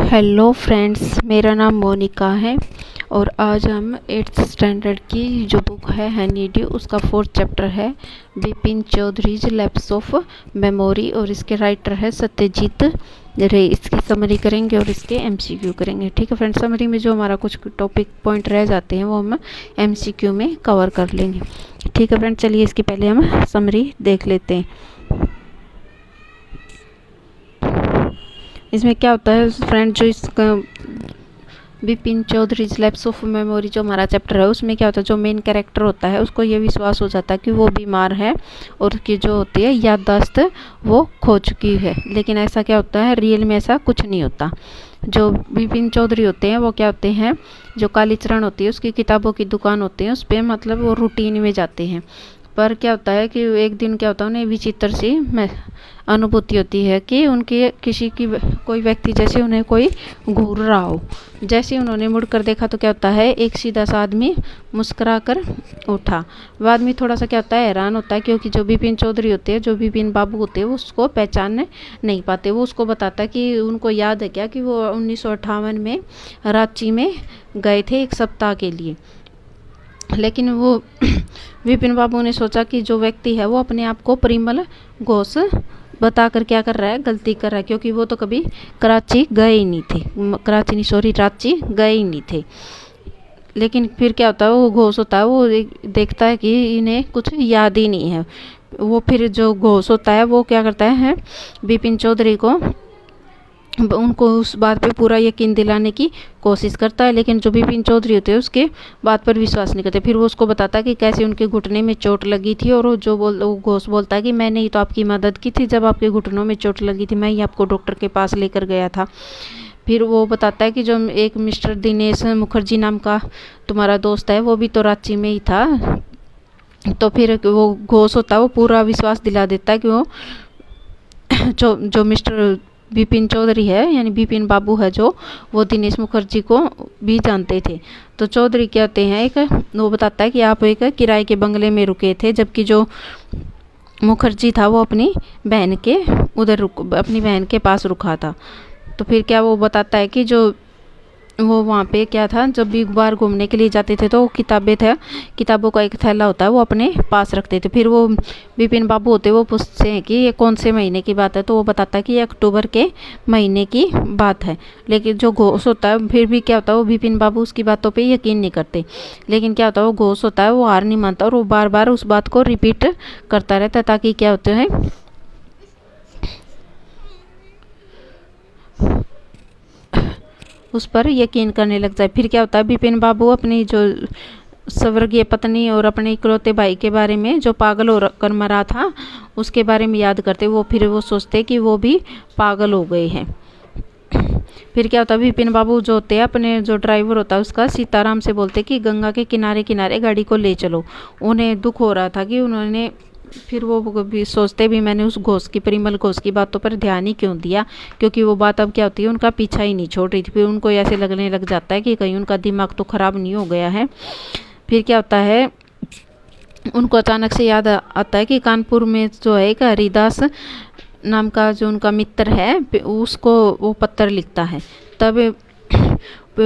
Hello friends, मेरा नाम मोनिका है और आज हम 8th स्टैंडर्ड की जो बुक है हनी ड्यू उसका 4th चैप्टर है Bipin Chaudhary's lapse of memory और इसके राइटर है सत्यजीत रे। इसकी समरी करेंगे और इसके एमसीक्यू करेंगे। ठीक है फ्रेंड्स, समरी में जो हमारा कुछ टॉपिक पॉइंट रह जाते हैं वो हम एमसीक्यू में कवर कर लेंगे। ठीक है फ्रेंड्स, चलिए इसकी पहले हम समरी देख लेते हैं। इसमें क्या होता है फ्रेंड, जो इसका Bipin Chaudhary lapse of memory जो हमारा चैप्टर है उसमें क्या होता है, जो मेन कैरेक्टर होता है उसको ये विश्वास हो जाता है कि वो बीमार है और उसकी जो होती है याददाश्त वो खो चुकी है। लेकिन ऐसा क्या होता है, रियल में ऐसा कुछ नहीं होता। जो बिपिन चौधरी होते हैं वो क्या होते हैं, जो कालीचरण होती है उसकी किताबों की दुकान होती है उस पर मतलब वो रूटीन में जाते हैं। पर क्या होता है कि एक दिन क्या होता है उन्हें विचित्र सी अनुभूति होती है कि उनके किसी की कोई व्यक्ति जैसे उन्हें कोई घूर रहा हो। जैसे उन्होंने मुड़कर देखा तो क्या होता है, एक सीधा सा आदमी मुस्कुरा कर उठा। वह आदमी थोड़ा सा क्या होता है, हैरान होता है, क्योंकि जो बिपिन चौधरी होते हैं, जो बिपिन बाबू होते हैं, वो उसको पहचान नहीं पाते। वो उसको बताता है कि उनको याद है क्या कि वो 1958 में रांची में गए थे एक सप्ताह के लिए। लेकिन वो विपिन बाबू ने सोचा कि जो व्यक्ति है वो अपने आप को परिमल घोष बताकर क्या कर रहा है, गलती कर रहा है, क्योंकि वो तो कभी कराची गए ही नहीं थे, रांची गए ही नहीं थे। लेकिन फिर क्या होता है, वो घोष होता है वो देखता है कि इन्हें कुछ याद ही नहीं है। वो फिर जो घोष होता है वो क्या करता है, बिपिन चौधरी को उनको उस बात पे पूरा यकीन दिलाने की कोशिश करता है। लेकिन जो बिपिन चौधरी होते हैं उसके बात पर विश्वास नहीं करते। फिर वो उसको बताता है कि कैसे उनके घुटने में चोट लगी थी, और वो घोष बोलता है कि मैंने ही तो आपकी मदद की थी जब आपके घुटनों में चोट लगी थी, मैं ही आपको डॉक्टर के पास लेकर गया था। फिर वो बताता है कि जो एक मिस्टर दिनेश मुखर्जी नाम का तुम्हारा दोस्त है वो भी तो रांची में ही था। तो फिर वो घोष होता है वो पूरा विश्वास दिला देता है कि वो जो मिस्टर बिपिन चौधरी है यानी बिपिन बाबू है जो, वो दिनेश मुखर्जी को भी जानते थे। तो चौधरी कहते हैं वो बताता है कि आप एक किराए के बंगले में रुके थे, जबकि जो मुखर्जी था वो अपनी बहन के पास रुका था। तो फिर क्या वो बताता है कि जो वो वहाँ पे क्या था, जब भी बाहर घूमने के लिए जाते थे तो किताबों का एक थैला होता है वो अपने पास रखते थे। फिर वो बिपिन बाबू होते वो पूछते हैं कि ये कौन से महीने की बात है, तो वो बताता है कि ये अक्टूबर के महीने की बात है। लेकिन जो घोष होता है फिर भी क्या होता है, वो बिपिन बाबू उसकी बातों पे यकीन नहीं करते। लेकिन क्या होता है, वो घोष होता है वो हार नहीं मानता और वो बार बार उस बात को रिपीट करता रहता है ताकि क्या होते हैं, उस पर यकीन करने लग जाए। फिर क्या होता है, बिपिन बाबू अपनी जो स्वर्गीय पत्नी और अपने इकलौते भाई के बारे में जो पागल हो कर मरा था उसके बारे में याद करते। वो सोचते कि वो भी पागल हो गए हैं। फिर क्या होता है, बिपिन बाबू जो होते हैं अपने जो ड्राइवर होता है उसका सीताराम से बोलते कि गंगा के किनारे किनारे गाड़ी को ले चलो। उन्हें दुख हो रहा था कि उन्होंने, फिर वो भी सोचते भी मैंने उस परिमल घोष की बातों पर ध्यान ही क्यों दिया, क्योंकि वो बात अब क्या होती है उनका पीछा ही नहीं छोड़ रही थी। फिर उनको ऐसे लगने लग जाता है कि कहीं उनका दिमाग तो ख़राब नहीं हो गया है। फिर क्या होता है, उनको अचानक से याद आता है कि कानपुर में जो है एक हरिदास नाम का जो उनका मित्र है उसको वो पत्र लिखता है। तब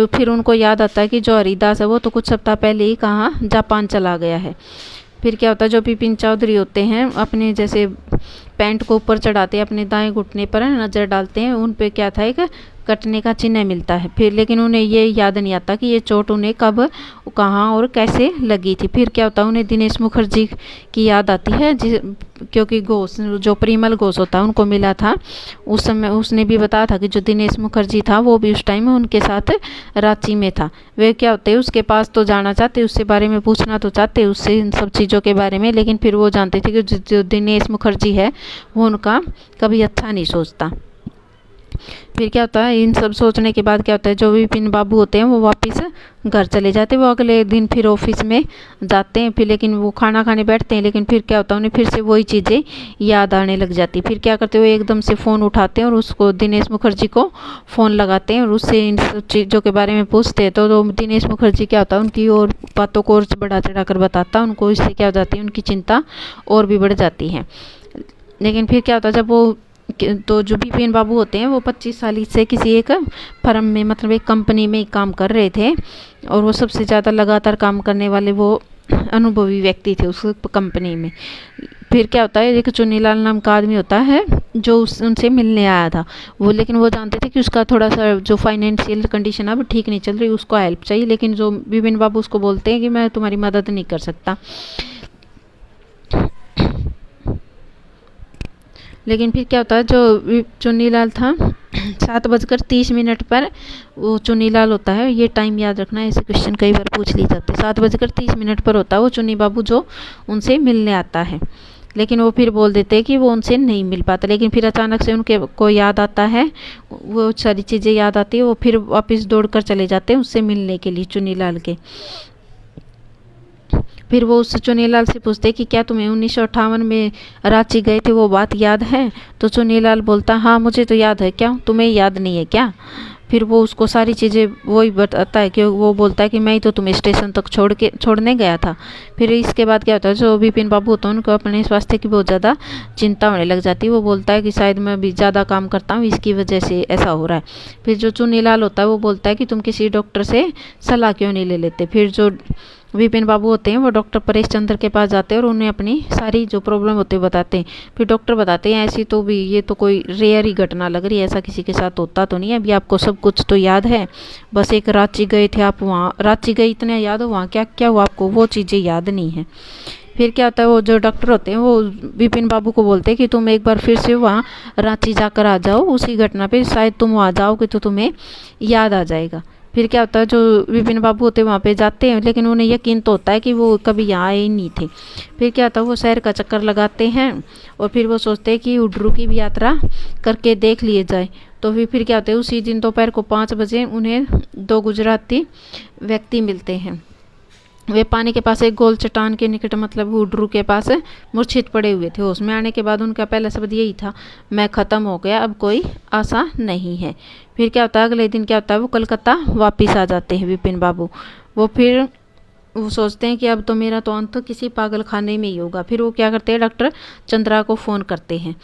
फिर उनको याद आता है कि जो हरिदास है वो तो कुछ सप्ताह पहले ही कहाँ जापान चला गया है। फिर क्या होता है, जो बिपिन चौधरी होते हैं अपने जैसे पैंट को ऊपर चढ़ाते हैं, अपने दाएं घुटने पर नज़र डालते हैं, उन पे क्या था, एक कटने का चिन्ह मिलता है। फिर लेकिन उन्हें ये याद नहीं आता कि ये चोट उन्हें कब, कहाँ और कैसे लगी थी। फिर क्या होता है, उन्हें दिनेश मुखर्जी की याद आती है क्योंकि घोष जो परिमल घोष होता है उनको मिला था उस समय, उसने भी बताया था कि जो दिनेश मुखर्जी था वो भी उस टाइम उनके साथ रांची में था। वे क्या होते हैं उसके पास तो जाना चाहते, उससे बारे में पूछना तो चाहते उससे इन सब चीज़ों के बारे में, लेकिन फिर वो जानते थे कि जो दिनेश मुखर्जी है वो उनका कभी अच्छा नहीं सोचता। फिर क्या होता है, इन सब सोचने के बाद क्या होता है, जो बिपिन बाबू होते हैं वो वापस घर चले जाते हैं। वो अगले दिन फिर ऑफिस में जाते हैं, फिर लेकिन वो खाना खाने बैठते हैं, लेकिन फिर क्या होता है उन्हें फिर से वही चीज़ें याद आने लग जाती। फिर क्या करते हैं, वो एकदम से फ़ोन उठाते हैं और उसको दिनेश मुखर्जी को फ़ोन लगाते हैं और उससे इन सब चीज़ों के बारे में पूछते हैं। तो दिनेश मुखर्जी क्या होता है उनकी और बातों को और बढ़ा चढ़ा कर बताता है उनको। इससे क्या हो जाती है, उनकी चिंता और भी बढ़ जाती है। लेकिन फिर क्या होता है, जब वो तो जो बिपिन बाबू होते हैं वो 25 साल से किसी एक फर्म में, मतलब एक कंपनी में काम कर रहे थे, और वो सबसे ज़्यादा लगातार काम करने वाले वो अनुभवी व्यक्ति थे उस कंपनी में। फिर क्या होता है, एक चुन्नीलाल नाम का आदमी होता है जो उनसे मिलने आया था वो, लेकिन वो जानते थे कि उसका थोड़ा सा जो फाइनेंशियल कंडीशन अब ठीक नहीं चल रही, उसको हेल्प चाहिए। लेकिन जो बिपिन बाबू उसको बोलते हैं कि मैं तुम्हारी मदद नहीं कर सकता। लेकिन फिर क्या होता है, जो चुन्नीलाल था 7:30 पर वो चुन्नीलाल होता है, ये टाइम याद रखना है, ऐसे क्वेश्चन कई बार पूछ ली जाते हैं। 7:30 पर होता है वो चुन्नी बाबू जो उनसे मिलने आता है, लेकिन वो फिर बोल देते हैं कि वो उनसे नहीं मिल पाता। लेकिन फिर अचानक से उनके को याद आता है, वो सारी चीज़ें याद आती है, वो फिर वापस दौड़ कर चले जाते हैं उससे मिलने के लिए चुन्नीलाल के। फिर वो उस चुन्नीलाल से पूछते कि क्या तुम्हें 1958 में रांची गए थे, वो बात याद है? तो चुन्नीलाल बोलता हाँ मुझे तो याद है, क्या तुम्हें याद नहीं है क्या? फिर वो उसको सारी चीज़ें वही बताता है कि वो बोलता है कि मैं ही तो तुम्हें स्टेशन तक छोड़ने गया था। फिर इसके बाद क्या होता है, जो बिपिन बाबू होता है उनको अपने स्वास्थ्य की बहुत ज़्यादा चिंता होने लग जाती है। वो बोलता है कि शायद मैं भी ज़्यादा काम करता हूँ, इसकी वजह से ऐसा हो रहा है। फिर जो चुन्नीलाल होता है वो बोलता है कि तुम किसी डॉक्टर से सलाह क्यों नहीं ले लेते। फिर जो विपिन बाबू होते हैं वो डॉक्टर परेश चंद्र के पास जाते हैं और उन्हें अपनी सारी जो प्रॉब्लम होती है बताते हैं। फिर डॉक्टर बताते हैं ऐसी तो भी ये तो कोई रेयर ही घटना लग रही है, ऐसा किसी के साथ होता तो नहीं है, अभी आपको सब कुछ तो याद है, बस एक रांची गए थे आप, वहाँ रांची गए इतना याद हो, वहाँ क्या क्या हुआ आपको वो चीज़ें याद नहीं है। फिर क्या होता है, वो जो डॉक्टर होते हैं वो विपिन बाबू को बोलते हैं कि तुम एक बार फिर से वहाँ रांची जाकर आ जाओ, उसी घटना पे शायद तुम वहाँ जाओगे तो तुम्हें याद आ जाएगा। फिर क्या होता है, जो विपिन बाबू होते हैं वहाँ पे जाते हैं, लेकिन उन्हें यकीन तो होता है कि वो कभी यहाँ आए ही नहीं थे। फिर क्या होता है, वो शहर का चक्कर लगाते हैं और फिर वो सोचते हैं कि उड्रू की भी यात्रा करके देख लिए जाए। तो फिर क्या होता है, उसी दिन दोपहर को 5 बजे उन्हें 2 गुजराती व्यक्ति मिलते हैं। वे पानी के पास एक गोल चट्टान के निकट, मतलब उड्रू के पास मूर्छित पड़े हुए थे। उसमें आने के बाद उनका पहला शब्द यही था, मैं ख़त्म हो गया, अब कोई आशा नहीं है। फिर क्या होता है, अगले दिन क्या होता है, वो कलकत्ता वापस आ जाते हैं विपिन बाबू। वो सोचते हैं कि अब तो मेरा तो अंत किसी पागल खाने में ही होगा। फिर वो क्या करते हैं, डॉक्टर चंद्रा को फ़ोन करते हैं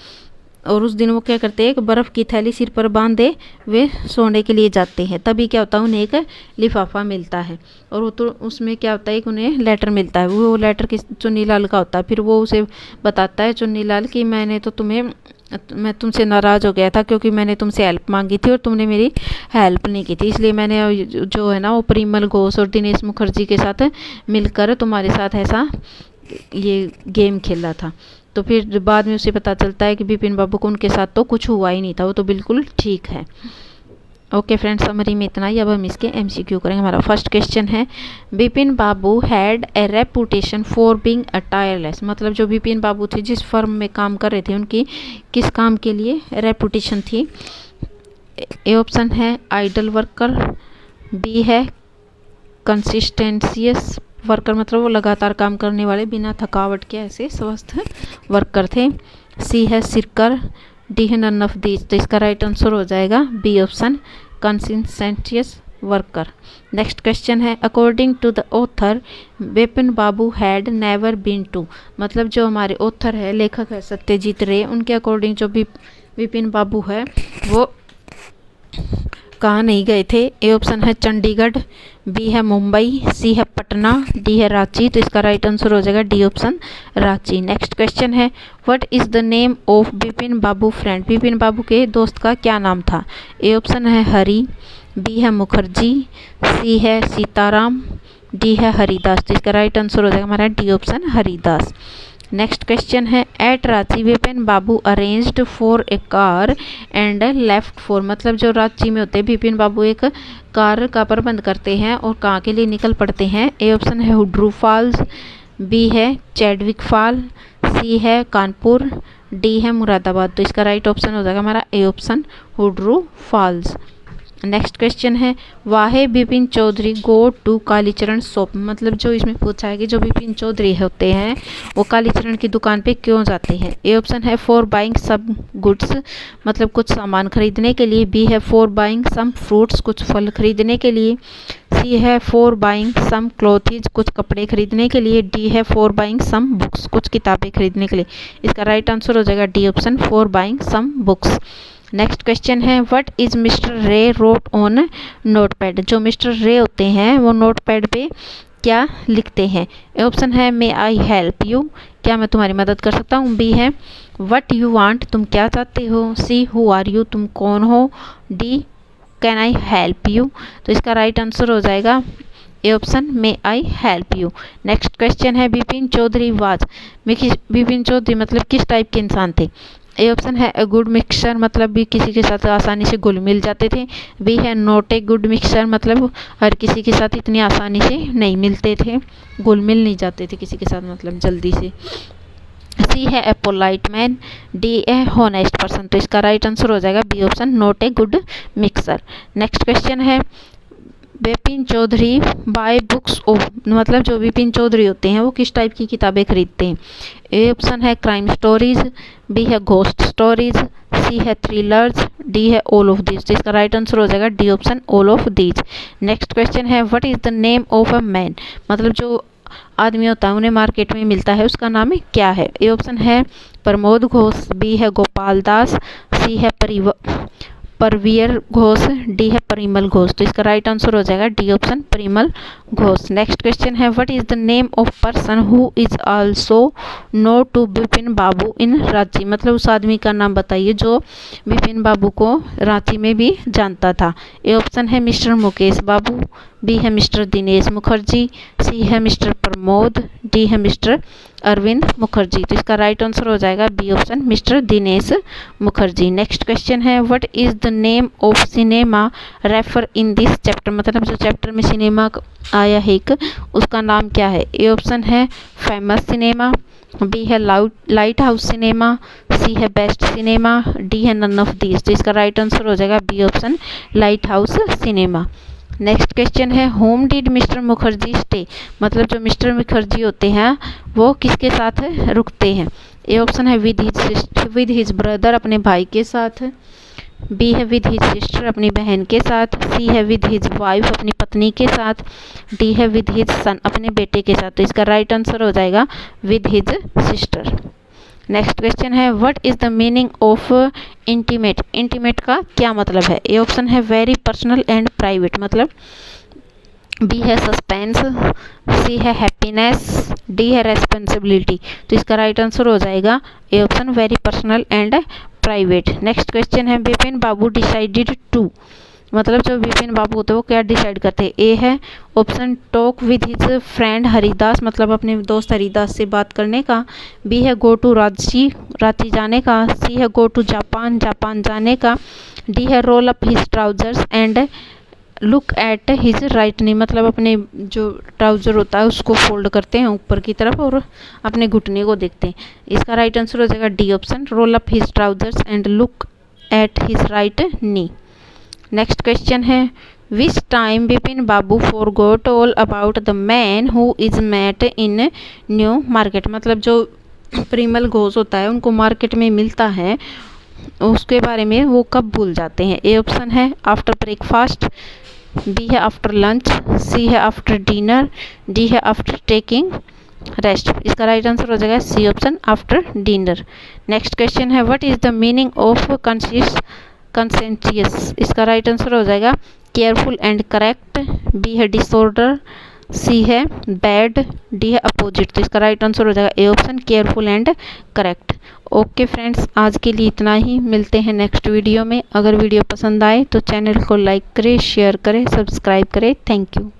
और उस दिन वो क्या करते हैं, एक बर्फ़ की थैली सिर पर बांधे वे सोने के लिए जाते हैं। तभी क्या होता है, उन्हें एक लिफाफा मिलता है और वो तो उसमें क्या होता है कि उन्हें लेटर मिलता है। वो लेटर किस चुन्नीलाल का होता है। फिर वो उसे बताता है चुन्नीलाल कि मैं तुमसे नाराज़ हो गया था क्योंकि मैंने तुमसे हेल्प मांगी थी और तुमने मेरी हेल्प नहीं की थी, इसलिए मैंने जो है ना वो परिमल घोष और दिनेश मुखर्जी के साथ मिलकर तुम्हारे साथ ऐसा ये गेम खेला था। तो फिर बाद में उसे पता चलता है कि बिपिन बाबू को उनके साथ तो कुछ हुआ ही नहीं था, वो तो बिल्कुल ठीक है। ओके फ्रेंड्स, समरी में इतना ही। अब हम इसके MCQ करेंगे। हमारा फर्स्ट क्वेश्चन है, Bipin Babu had a reputation for being a tireless, मतलब जो बिपिन बाबू थे जिस फर्म में काम कर रहे थे उनकी किस काम के लिए रेपुटेशन थी। ए ऑप्शन है आइडल वर्कर, बी है कंसिस्टेंशियस वर्कर, मतलब वो लगातार काम करने वाले बिना थकावट के ऐसे स्वस्थ वर्कर थे, सी है सिरकर, डी है नन ऑफ दीज। तो इसका राइट आंसर हो जाएगा B option conscientious worker. Next question है, according to the author Bipin Babu had never been to, मतलब जो हमारे ऑथर है, लेखक है सत्यजीत रे, उनके अकॉर्डिंग जो बिपिन बाबू है वो कहाँ नहीं गए थे। ए ऑप्शन है चंडीगढ़, बी है मुंबई, सी है पटना, डी है रांची। तो इसका राइट आंसर हो जाएगा D option Ranchi. Next question है, what is the name of Bipin Babu friend, Bipin Babu के दोस्त का क्या नाम था। ए ऑप्शन है हरी, बी है मुखर्जी, सी है सीताराम, डी है हरिदास। तो इसका राइट आंसर हो जाएगा हमारा D option Haridas. Next question है, at Ranchi Bipin Babu arranged for a car and left for, मतलब जो रांची में होते हैं बिपिन बाबू एक कार का प्रबंध करते हैं और कहाँ के लिए निकल पड़ते हैं। ए ऑप्शन है हुड्रू फॉल्स, बी है चैडविक फॉल, सी है कानपुर, डी है मुरादाबाद। तो इसका राइट ऑप्शन हो जाएगा हमारा A option Hundru falls. Next question है, why Bipin Chowdhury go to Kalicharan shop, मतलब जो इसमें पूछा है कि जो बिपिन चौधरी होते हैं वो कालीचरण की दुकान पे क्यों जाते हैं। ए ऑप्शन है फॉर बाइंग सम गुड्स, मतलब कुछ सामान खरीदने के लिए, बी है फॉर बाइंग सम फ्रूट्स, कुछ फल खरीदने के लिए, सी है फॉर बाइंग सम क्लोथीज, कुछ कपड़े खरीदने के लिए। डी है फॉर बाइंग सम बुक्स, कुछ किताबें खरीदने के लिए। इसका राइट आंसर हो जाएगा D option, for buying some books. Next question है what is mister Ray wrote on notepad. जो मिस्टर रे होते हैं वो नोटपैड पे क्या लिखते हैं। ए ऑप्शन है मे आई हेल्प यू, क्या मैं तुम्हारी मदद कर सकता हूँ। बी है व्हाट यू वांट, तुम क्या चाहते हो। सी हु आर यू, तुम कौन हो। D can I help you. तो इसका राइट आंसर हो जाएगा A option may I help you. Next question है बिपिन चौधरी वाज, बिपिन चौधरी मतलब किस टाइप के इंसान थे। ए ऑप्शन है ए गुड मिक्सचर, मतलब भी किसी के साथ आसानी से घुल मिल जाते थे। बी है नॉट ए गुड मिक्सचर, मतलब हर किसी के साथ इतनी आसानी से नहीं मिलते थे, घुल मिल नहीं जाते थे किसी के साथ मतलब जल्दी से। सी है a polite man. D a honest person. तो इसका राइट आंसर हो जाएगा B option, not a good mixer. Next question है Bipin Chowdhury buy books of, मतलब जो बिपिन चौधरी होते हैं वो किस टाइप की किताबें खरीदते हैं। ए ऑप्शन है क्राइम स्टोरीज। बी है घोस्ट स्टोरीज। सी है थ्रिलर्स। डी है ऑल ऑफ दीज। तो इसका राइट आंसर हो जाएगा D option, all of these. Next question है what is the name of a man, मतलब जो आदमी होता है उन्हें मार्केट में मिलता है उसका नाम क्या है। ए ऑप्शन है प्रमोद घोष। बी है गोपाल दास। सी है परवीर घोष। डी है परिमल घोष। तो इसका राइट आंसर हो जाएगा D option, Parimal Ghosh. Next question है what is the name of person who is also known to Bipin Babu in Ranchi, मतलब उस आदमी का नाम बताइए जो बिपिन बाबू को रांची में भी जानता था। ए ऑप्शन है मिस्टर मुकेश बाबू। बी है मिस्टर दिनेश मुखर्जी। सी है मिस्टर प्रमोद। डी है मिस्टर अरविंद मुखर्जी। तो इसका राइट आंसर हो जाएगा B option, Mister Dinesh Mukherjee. Next question है what is the name of cinema refer in this chapter, मतलब जो चैप्टर में सिनेमा आया है एक, उसका नाम क्या है। ए ऑप्शन है फेमस सिनेमा। बी है लाइट हाउस सिनेमा। सी है बेस्ट सिनेमा। डी है नन ऑफ दीज। तो इसका राइट आंसर हो जाएगा B option, lighthouse cinema. Next question है whom did Mister Mukherjee stay, मतलब जो मिस्टर मुखर्जी होते हैं वो किसके साथ रुकते हैं। ए ऑप्शन है विद हिज ब्रदर, अपने भाई के साथ। बी है विद हिज सिस्टर, अपनी बहन के साथ। सी है विद हिज वाइफ, अपनी पत्नी के साथ। डी है विद हिज सन, अपने बेटे के साथ। तो इसका राइट आंसर हो जाएगा with his sister. Next question है what is the meaning of intimate, intimate का क्या मतलब है। ए ऑप्शन है वेरी पर्सनल एंड प्राइवेट, मतलब बी है सस्पेंस। सी है हैप्पीनेस। डी है रेस्पॉन्सिबिलिटी। तो इसका राइट आंसर हो जाएगा A option, very personal and private. Next question है बिपिन बाबू डिसाइडेड टू, मतलब जो बिपिन बाबू होते हैं वो क्या डिसाइड करते हैं। ए है option talk with his friend Haridas, मतलब अपने दोस्त हरिदास से बात करने का। बी है गो टू रांची, रांची जाने का। सी है गो टू जापान, जापान जाने का। डी है role up his trousers and look at his right नी, मतलब अपने जो ट्राउजर होता है उसको फोल्ड करते हैं ऊपर की तरफ और अपने घुटने को देखते हैं। इसका राइट आंसर हो जाएगा D option, roll up his trousers and look at his right knee. Next question है which time Bipin Babu forgot all about the man who is met in New Market, मतलब जो परिमल घोष होता है उनको मार्केट में मिलता है उसके बारे में वो कब भूल जाते हैं। ए ऑप्शन है आफ्टर ब्रेकफास्ट। बी है आफ्टर लंच। सी है आफ्टर डिनर। डी है आफ्टर टेकिंग रेस्ट। इसका राइट आंसर हो जाएगा C option, after dinner. Next question है what is the meaning of conscientious, इसका राइट आंसर हो जाएगा केयरफुल एंड करेक्ट। बी है डिसऑर्डर। सी है बैड। डी है अपोजिट। तो इसका राइट आंसर हो जाएगा A option, careful and correct. Okay friends, आज के लिए इतना ही, मिलते हैं नेक्स्ट वीडियो में। अगर वीडियो पसंद आए तो चैनल को लाइक करें, शेयर करें, सब्सक्राइब करें। Thank you.